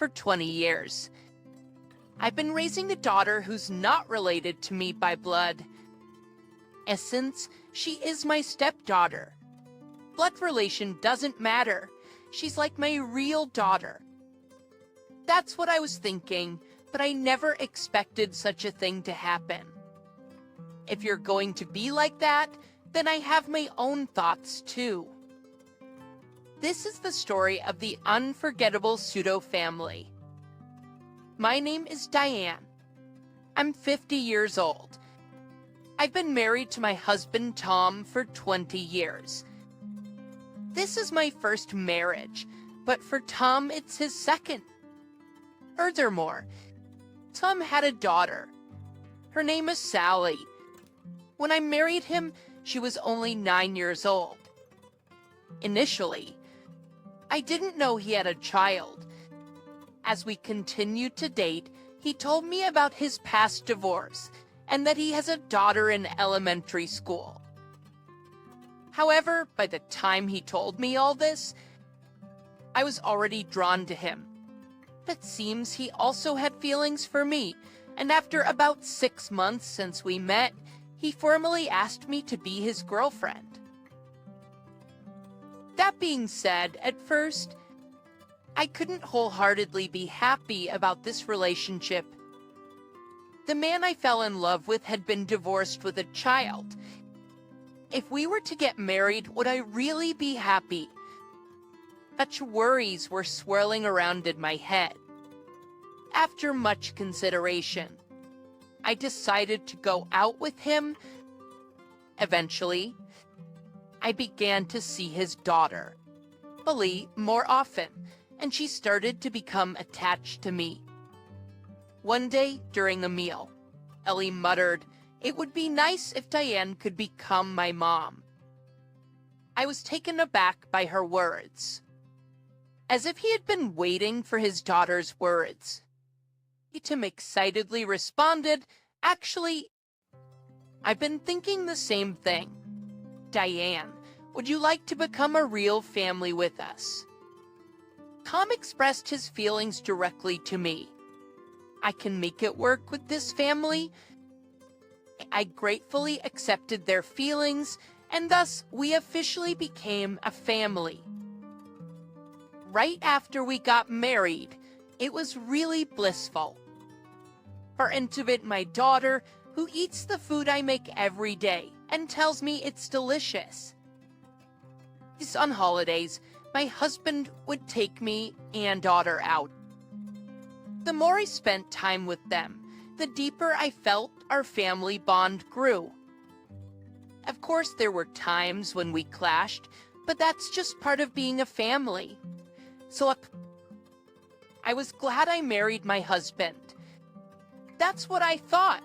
for 20 years. I've been raising a daughter who's not related to me by blood. Essence, she is my stepdaughter. Blood relation doesn't matter. She's like my real daughter. That's what I was thinking, but I never expected such a thing to happen. If you're going to be like that, then I have my own thoughts too. This is the story of the unforgettable pseudo family. My name is Diane. I'm 50 years old. I've been married to my husband Tom for 20 years. This is my first marriage, but for Tom it's his second. Furthermore, Tom had a daughter. Her name is Sally. When I married him, she was only 9 years old. Initially, I didn't know he had a child. As we continued to date, he told me about his past divorce and that he has a daughter in elementary school. However, by the time he told me all this, I was already drawn to him. It seems he also had feelings for me, and after about 6 months since we met, he formally asked me to be his girlfriend. That being said, at first, I couldn't wholeheartedly be happy about this relationship. The man I fell in love with had been divorced with a child. If we were to get married, would I really be happy? Such worries were swirling around in my head. After much consideration, I decided to go out with him. Eventually, I began to see his daughter, Ellie, more often, and she started to become attached to me. One day, during a meal, Ellie muttered, "It would be nice if Diane could become my mom." I was taken aback by her words. As if he had been waiting for his daughter's words, Tim excitedly responded, "Actually, I've been thinking the same thing. Diane, would you like to become a real family with us?" Tom expressed his feelings directly to me. I can make it work with this family. I gratefully accepted their feelings, and thus we officially became a family. Right after we got married, it was really blissful. For intimate, my daughter, who eats the food I make every day and tells me it's delicious. On holidays, my husband would take me and daughter out. The more I spent time with them, the deeper I felt our family bond grew. Of course, there were times when we clashed, but that's just part of being a family. So I was glad I married my husband. That's what I thought.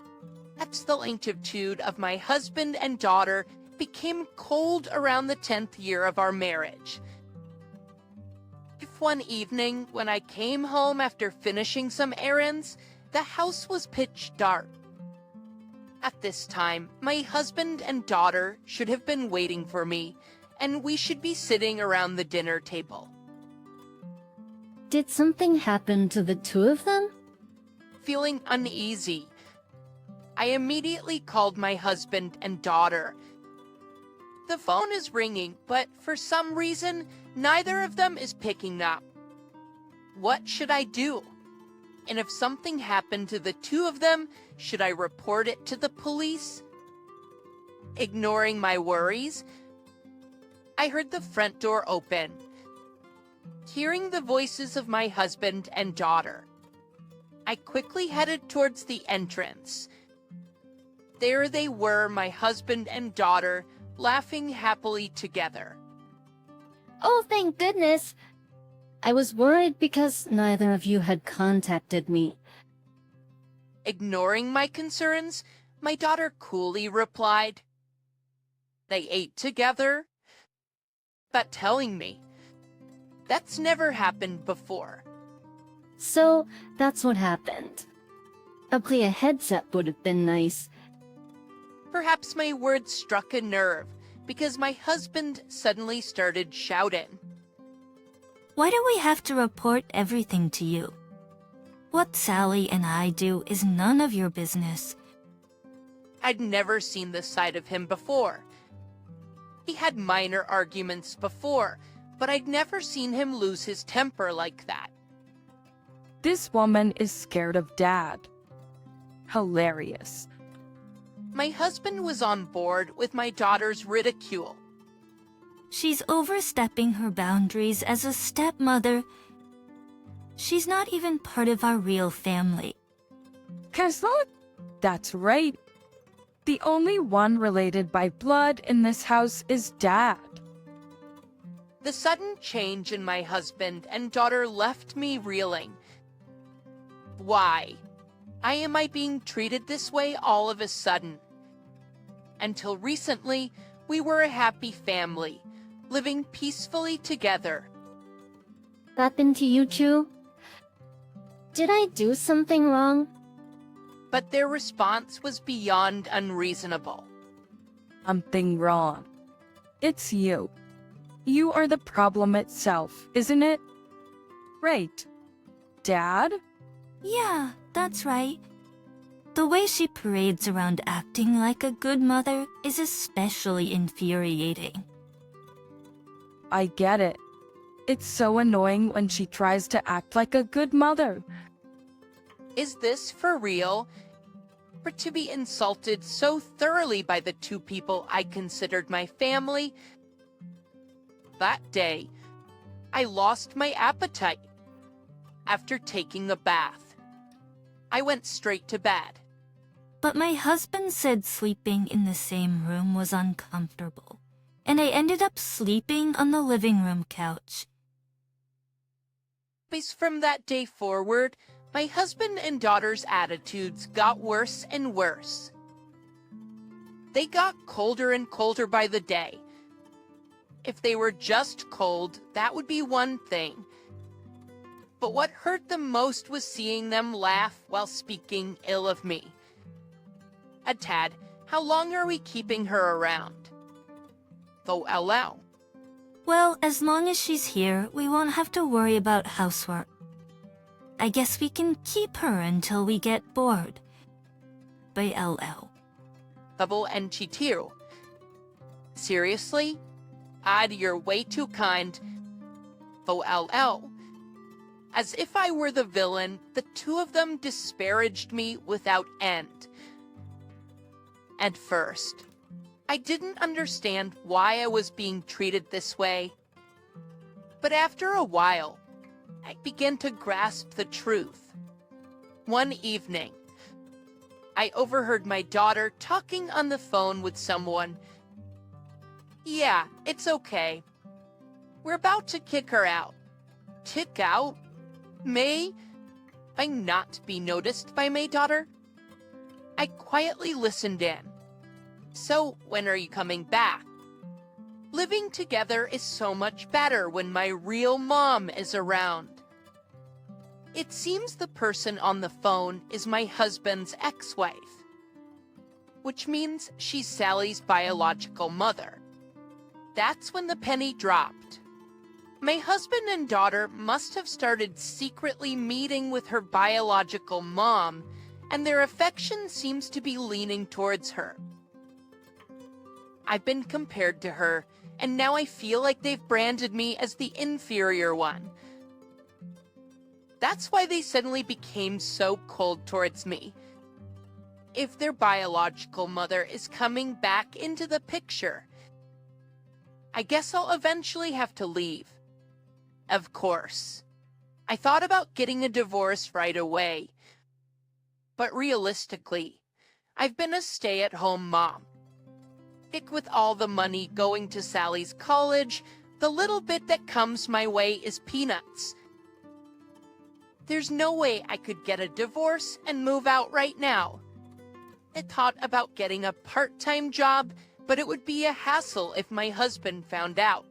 That's the longitude of my husband and daughter became cold around the 10th year of our marriage. If one evening, when I came home after finishing some errands, the house was pitch dark. At this time, my husband and daughter should have been waiting for me, and we should be sitting around the dinner table. Did something happen to the two of them? Feeling uneasy, I immediately called my husband and daughter. The phone is ringing, but for some reason, neither of them is picking up. What should I do? And if something happened to the two of them, should I report it to the police? Ignoring my worries, I heard the front door open. Hearing the voices of my husband and daughter, I quickly headed towards the entrance. There they were, my husband and daughter, laughing happily together. Oh, thank goodness! I was worried because neither of you had contacted me. Ignoring my concerns, my daughter coolly replied, "They ate together?" But telling me, "That's never happened before." So, that's what happened. Probably a headset would have been nice. Perhaps my words struck a nerve, because my husband suddenly started shouting. Why do we have to report everything to you? What Sally and I do is none of your business. I'd never seen this side of him before. He had minor arguments before, but I'd never seen him lose his temper like that. This woman is scared of Dad. Hilarious. My husband was on board with my daughter's ridicule. She's overstepping her boundaries as a stepmother. She's not even part of our real family. Kesla? That's right. The only one related by blood in this house is Dad. The sudden change in my husband and daughter left me reeling. Why? Am I being treated this way all of a sudden? Until recently, we were a happy family, living peacefully together. Happened to you too? Did I do something wrong? But their response was beyond unreasonable. Something wrong. It's you. You are the problem itself, isn't it? Right. Dad? Yeah, that's right. The way she parades around acting like a good mother is especially infuriating. I get it. It's so annoying when she tries to act like a good mother. Is this for real? For to be insulted so thoroughly by the two people I considered my family? That day, I lost my appetite. After taking a bath, I went straight to bed. But my husband said sleeping in the same room was uncomfortable, and I ended up sleeping on the living room couch. From that day forward, my husband and daughter's attitudes got worse and worse. They got colder and colder by the day. If they were just cold, that would be one thing. But what hurt them most was seeing them laugh while speaking ill of me. Tad, how long are we keeping her around? Though allow. Well, as long as she's here, we won't have to worry about housework. I guess we can keep her until we get bored. By LL. Double and Chitiru. Seriously? You're way too kind. Though LL. As if I were the villain, the two of them disparaged me without end. At first, I didn't understand why I was being treated this way. But after a while, I began to grasp the truth. One evening, I overheard my daughter talking on the phone with someone. Yeah, it's okay. We're about to kick her out. Kick out? May I not be noticed by my daughter? I quietly listened in. So, when are you coming back? Living together is so much better when my real mom is around. It seems the person on the phone is my husband's ex-wife, which means she's Sally's biological mother. That's when the penny dropped. My husband and daughter must have started secretly meeting with her biological mom, and their affection seems to be leaning towards her. I've been compared to her, and now I feel like they've branded me as the inferior one. That's why they suddenly became so cold towards me. If their biological mother is coming back into the picture, I guess I'll eventually have to leave. Of course. I thought about getting a divorce right away. But realistically, I've been a stay-at-home mom. With all the money going to Sally's college, the little bit that comes my way is peanuts. There's no way I could get a divorce and move out right now. I thought about getting a part-time job, but it would be a hassle if my husband found out.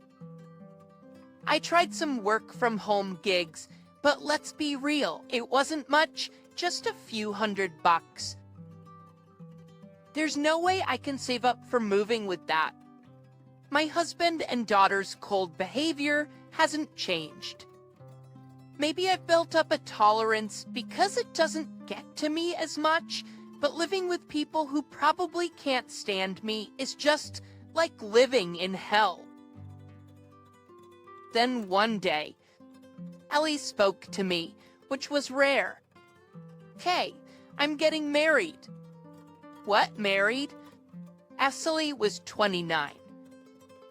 I tried some work-from-home gigs, but let's be real, it wasn't much, just a few $100. There's no way I can save up for moving with that. My husband and daughter's cold behavior hasn't changed. Maybe I've built up a tolerance because it doesn't get to me as much, but living with people who probably can't stand me is just like living in hell. Then one day, Ellie spoke to me, which was rare. "Kay, I'm getting married." "What, married?" Ashley was 29.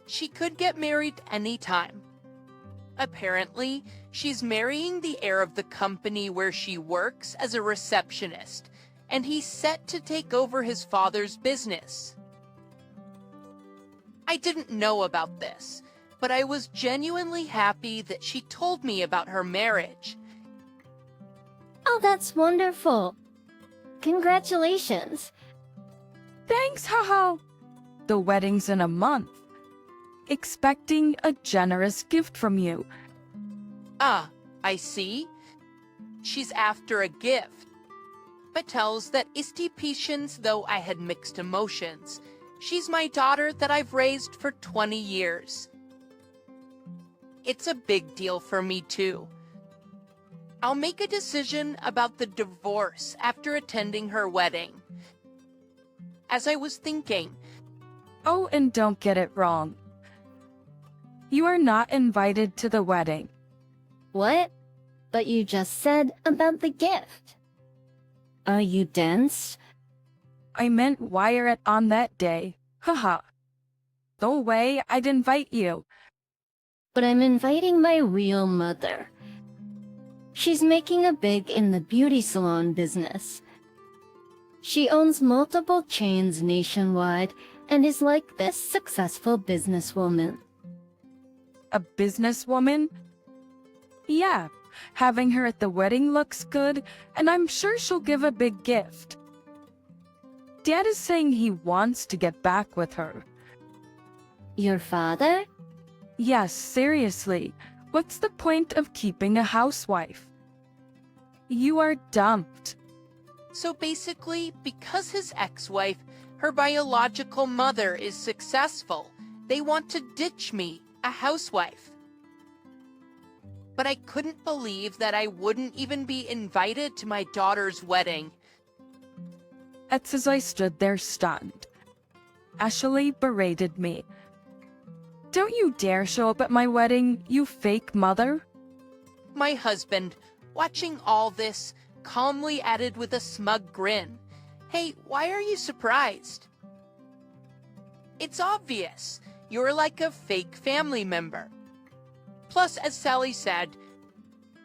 She could get married anytime. Apparently, she's marrying the heir of the company where she works as a receptionist, and he's set to take over his father's business. I didn't know about this, but I was genuinely happy that she told me about her marriage. Oh, that's wonderful. Congratulations. Thanks, haha. The wedding's in a month. Expecting a generous gift from you. Ah, I see. She's after a gift. But tells that istipetians, though I had mixed emotions. She's my daughter that I've raised for 20 years. It's a big deal for me, too. I'll make a decision about the divorce after attending her wedding. As I was thinking, Oh, and don't get it wrong. You are not invited to the wedding. What? But you just said about the gift. Are you dense? I meant wire it on that day. Haha. No way, I'd invite you. But I'm inviting my real mother. She's making a big in the beauty salon business. She owns multiple chains nationwide and is like this successful businesswoman. A businesswoman? Yeah, having her at the wedding looks good, and I'm sure she'll give a big gift. Dad is saying he wants to get back with her. Your father? Yes, seriously. What's the point of keeping a housewife? You are dumped. so basically, because his ex-wife, her biological mother, is successful, they want to ditch me, a housewife. But I couldn't believe that I wouldn't even be invited to my daughter's wedding. As I stood there stunned, Ashley berated me. Don't you dare show up at my wedding, you fake mother. My husband, watching all this, calmly added with a smug grin, "Hey, why are you surprised? It's obvious. You're like a fake family member. Plus, as Sally said,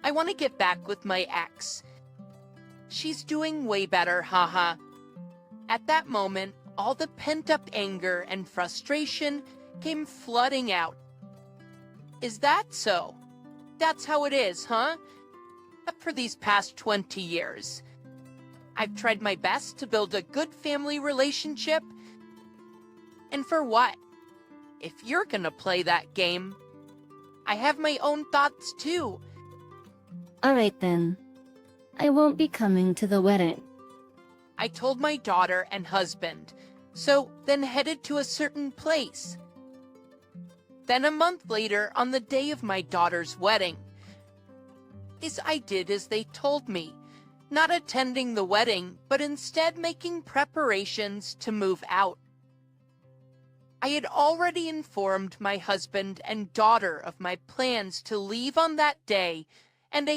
I want to get back with my ex. She's doing way better, haha." At that moment, all the pent-up anger and frustration came flooding out. Is that so? That's how it is, huh? Up for these past 20 years. I've tried my best to build a good family relationship. And for what? If you're gonna play that game, I have my own thoughts too. Alright then. I won't be coming to the wedding. I told my daughter and husband, so then headed to a certain place. Then a month later, on the day of my daughter's wedding, I did as they told me, not attending the wedding, but instead making preparations to move out. I had already informed my husband and daughter of my plans to leave on that day, and I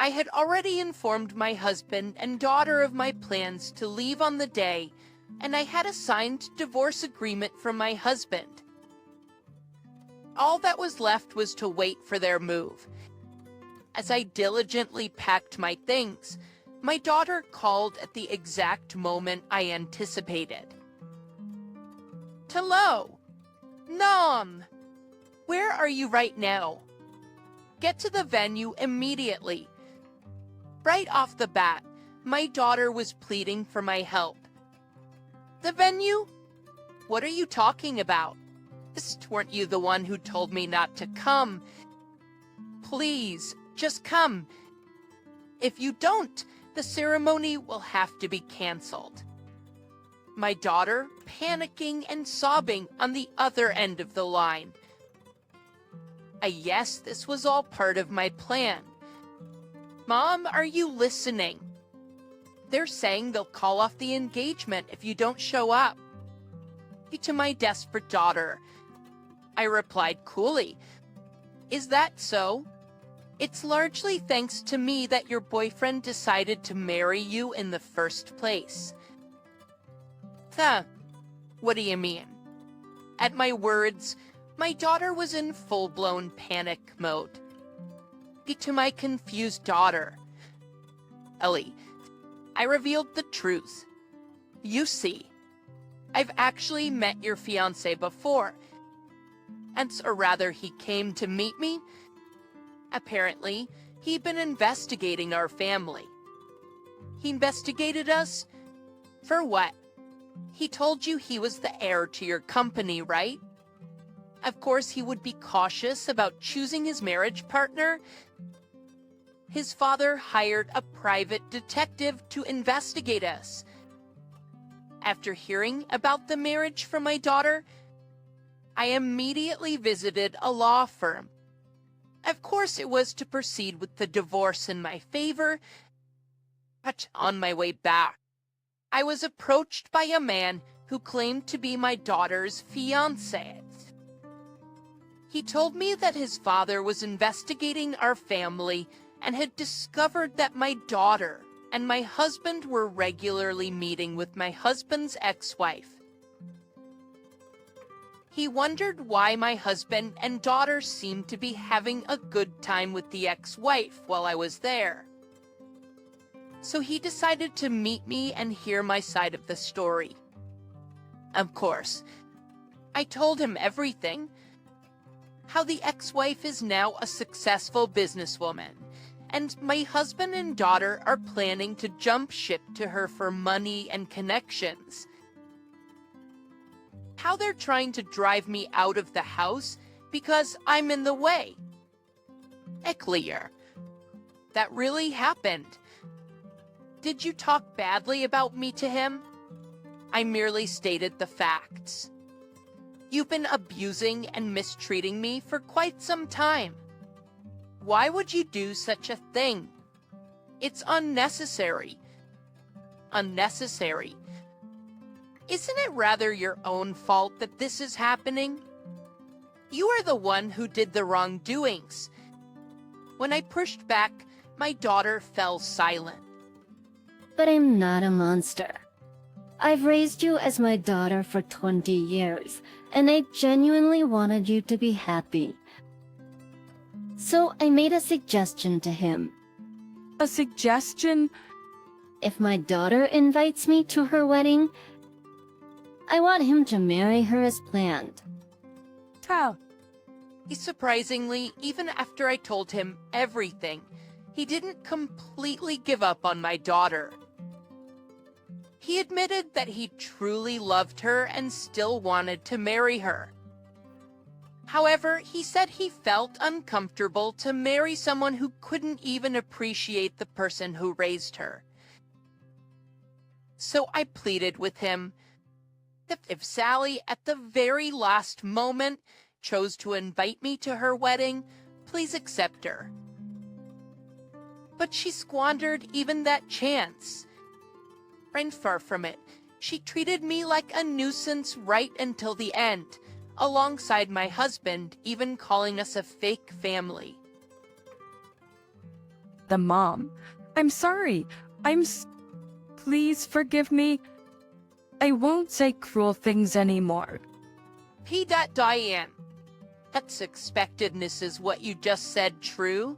had already informed my husband and daughter of my plans to leave on the day, and I had a signed divorce agreement from my husband. All that was left was to wait for their move. As I diligently packed my things, my daughter called at the exact moment I anticipated. "Hello, Nom, where are you right now? Get to the venue immediately." Right off the bat, my daughter was pleading for my help. "The venue? What are you talking about? Weren't you the one who told me not to come? Please, just come. If you don't, the ceremony will have to be canceled." My daughter, panicking and sobbing on the other end of the line. Yes, this was all part of my plan. Mom, are you listening? They're saying they'll call off the engagement if you don't show up. To my desperate daughter, I replied coolly, "Is that so? It's largely thanks to me that your boyfriend decided to marry you in the first place." Huh, what do you mean? At my words, my daughter was in full-blown panic mode. To my confused daughter, "Ellie, I revealed the truth. You see, I've actually met your fiancé before, or rather he came to meet me. Apparently, he'd been investigating our family. He investigated us? For what? He told you he was the heir to your company, right? Of course he would be cautious about choosing his marriage partner. His father hired a private detective to investigate us. After hearing about the marriage from my daughter, I immediately visited a law firm. Of course it was to proceed with the divorce in my favor, but on my way back, I was approached by a man who claimed to be my daughter's fiancé. He told me that his father was investigating our family and had discovered that my daughter and my husband were regularly meeting with my husband's ex-wife. He wondered why my husband and daughter seemed to be having a good time with the ex-wife while I was there. So he decided to meet me and hear my side of the story. Of course, I told him everything. How the ex-wife is now a successful businesswoman, and my husband and daughter are planning to jump ship to her for money and connections. How they're trying to drive me out of the house because I'm in the way. Clear. That really happened. Did you talk badly about me to him? I merely stated the facts. You've been abusing and mistreating me for quite some time. Why would you do such a thing? It's unnecessary. Unnecessary. Isn't it rather your own fault that this is happening? You are the one who did the wrongdoings. When I pushed back, my daughter fell silent. But I'm not a monster. I've raised you as my daughter for 20 years, and I genuinely wanted you to be happy. So I made a suggestion to him. A suggestion? If my daughter invites me to her wedding, I want him to marry her as planned. How? Surprisingly, even after I told him everything, he didn't completely give up on my daughter. He admitted that he truly loved her and still wanted to marry her. However, he said he felt uncomfortable to marry someone who couldn't even appreciate the person who raised her. So I pleaded with him that if Sally, at the very last moment, chose to invite me to her wedding, please accept her. But she squandered even that chance. And far from it, she treated me like a nuisance right until the end, alongside my husband even calling us a fake family. The mom. I'm sorry. Please forgive me. I won't say cruel things anymore. Diane. That's expectedness is what you just said true?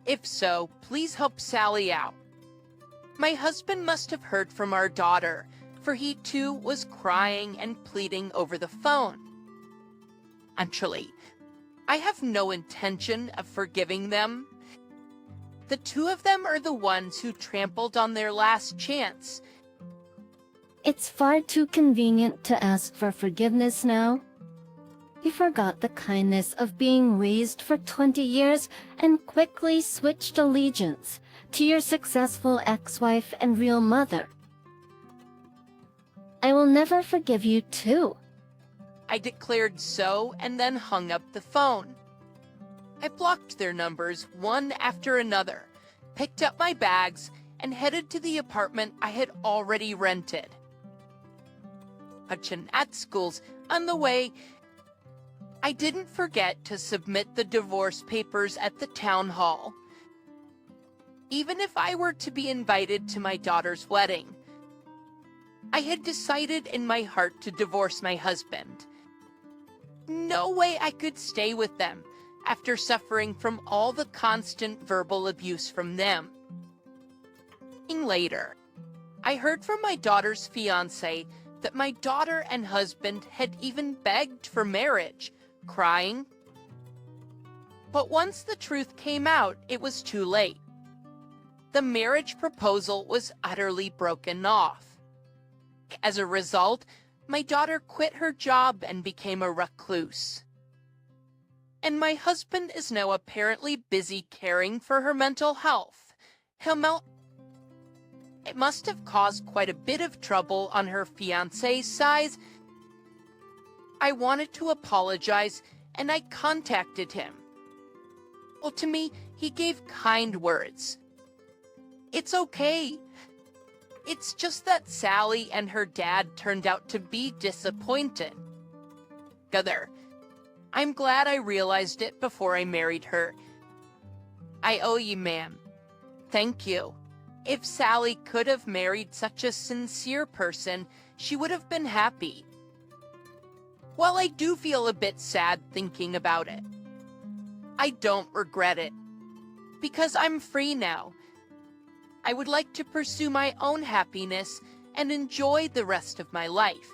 If so, please help Sally out. My husband must have heard from our daughter, for he too was crying and pleading over the phone. Actually, I have no intention of forgiving them. The two of them are the ones who trampled on their last chance. It's far too convenient to ask for forgiveness now. You forgot the kindness of being raised for 20 years and quickly switched allegiance to your successful ex-wife and real mother. I will never forgive you too. I declared so and then hung up the phone. I blocked their numbers one after another, picked up my bags, and headed to the apartment I had already rented. At schools, on the way, I didn't forget to submit the divorce papers at the town hall. Even if I were to be invited to my daughter's wedding, I had decided in my heart to divorce my husband. No way I could stay with them after suffering from all the constant verbal abuse from them. Later, I heard from my daughter's fiancé that my daughter and husband had even begged for marriage, crying. But once the truth came out, it was too late. The marriage proposal was utterly broken off. As a result, my daughter quit her job and became a recluse. And my husband is now apparently busy caring for her mental health. It must have caused quite a bit of trouble on her fiancé's side. I wanted to apologize, and I contacted him. Well, to me, he gave kind words. It's okay. It's just that Sally and her dad turned out to be disappointed. I'm glad I realized it before I married her. I owe you, ma'am. Thank you. If Sally could have married such a sincere person, she would have been happy. While I do feel a bit sad thinking about it, I don't regret it, because I'm free now. I would like to pursue my own happiness and enjoy the rest of my life.